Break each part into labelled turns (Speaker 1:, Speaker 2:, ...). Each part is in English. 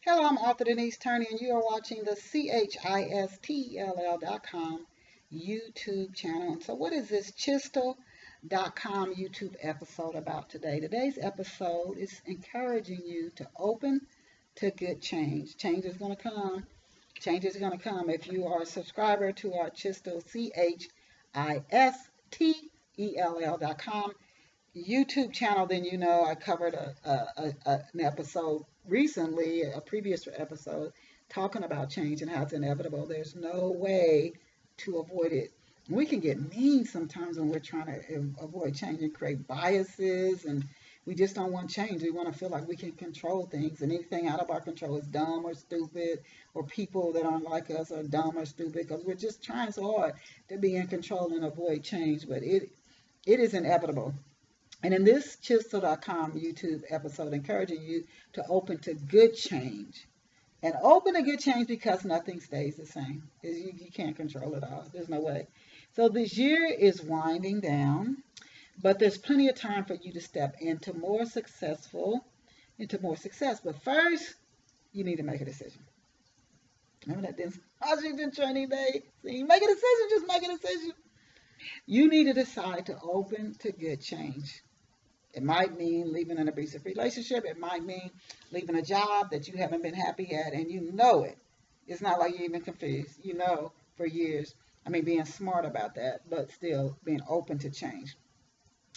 Speaker 1: Hello, I'm author Denise Turney, and you are watching the Chistell.com YouTube channel. And so what is this Chistell.com YouTube episode about today? Today's episode is encouraging you to open to good change. Change is going to come. Change is going to come. If you are a subscriber to our Chistell, Chistell.com YouTube channel, then you know I covered an episode recently, a previous episode, talking about change and how it's inevitable. There's no way to avoid it. We can get mean sometimes when we're trying to avoid change and create biases, and we just don't want change. We want to feel like we can control things, and anything out of our control is dumb or stupid, or people that aren't like us are dumb or stupid, because we're just trying so hard to be in control and avoid change. But it is inevitable. And in this Chistell.com YouTube episode, encouraging you to open to good change. And open to good change because nothing stays the same. You can't control it all. There's no way. So this year is winding down, but there's plenty of time for you to step into more success. But first, you need to make a decision. Remember that Denise Turney day? See, make a decision, just make a decision. You need to decide to open to good change. It might mean leaving an abusive relationship. It might mean leaving a job that you haven't been happy at, and you know it. It's not like you're even confused. You know for years. Being smart about that, but still being open to change.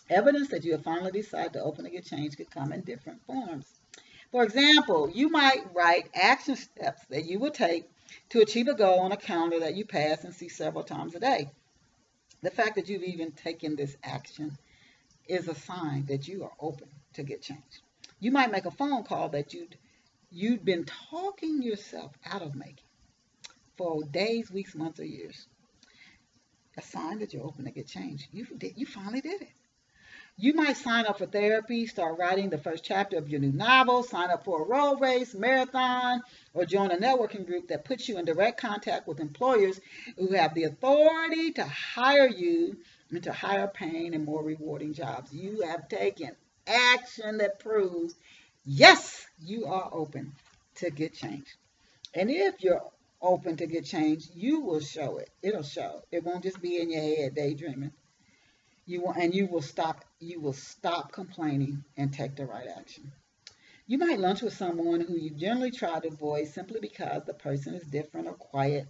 Speaker 1: Evidence that you have finally decided to open to good change could come in different forms. For example, you might write action steps that you will take to achieve a goal on a calendar that you pass and see several times a day. The fact that you've even taken this action is a sign that you are open to get change. You might make a phone call that you'd been talking yourself out of making for days, weeks, months, or years. A sign that you're open to get change. You finally did it. You might sign up for therapy, start writing the first chapter of your new novel, sign up for a road race, marathon, or join a networking group that puts you in direct contact with employers who have the authority to hire you into higher paying and more rewarding jobs. You have taken action that proves, yes, you are open to get change. And if you're open to get change, you will show it. It'll show. It won't just be in your head daydreaming. You will stop complaining and take the right action. You might lunch with someone who you generally try to avoid simply because the person is different or quiet.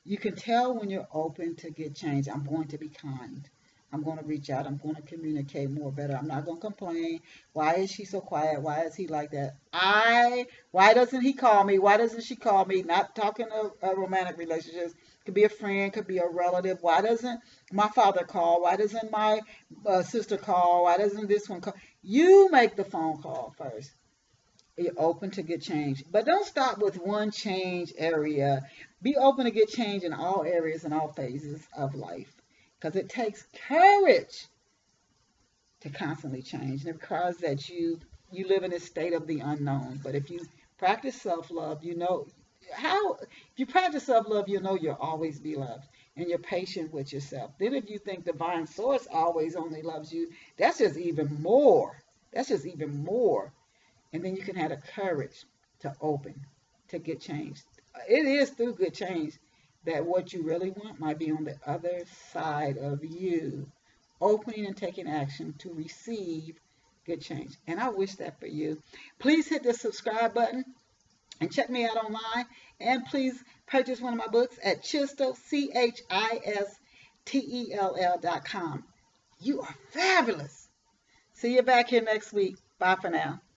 Speaker 1: You can tell when you're open to get change. I'm going to be kind. I'm going to reach out. I'm going to communicate more better. I'm not going to complain. Why is she so quiet? Why is he like that? Why doesn't he call me? Why doesn't she call me? Not talking of romantic relationships. Could be a friend, could be a relative. Why doesn't my father call? Why doesn't my sister call? Why doesn't this one call? You make the phone call first. You're open to get change. But don't stop with one change area. Be open to get change in all areas and all phases of life. Because it takes courage to constantly change. And it requires that you live in a state of the unknown. But if you practice self-love, if you practice self-love, you'll always be loved. And you're patient with yourself. Then if you think divine source always only loves you, that's just even more. And then you can have the courage to open, to get changed. It is through good change that what you really want might be on the other side of you, opening and taking action to receive good change. And I wish that for you. Please hit the subscribe button and check me out online. And please purchase one of my books at Chistell, Chistell.com. You are fabulous. See you back here next week. Bye for now.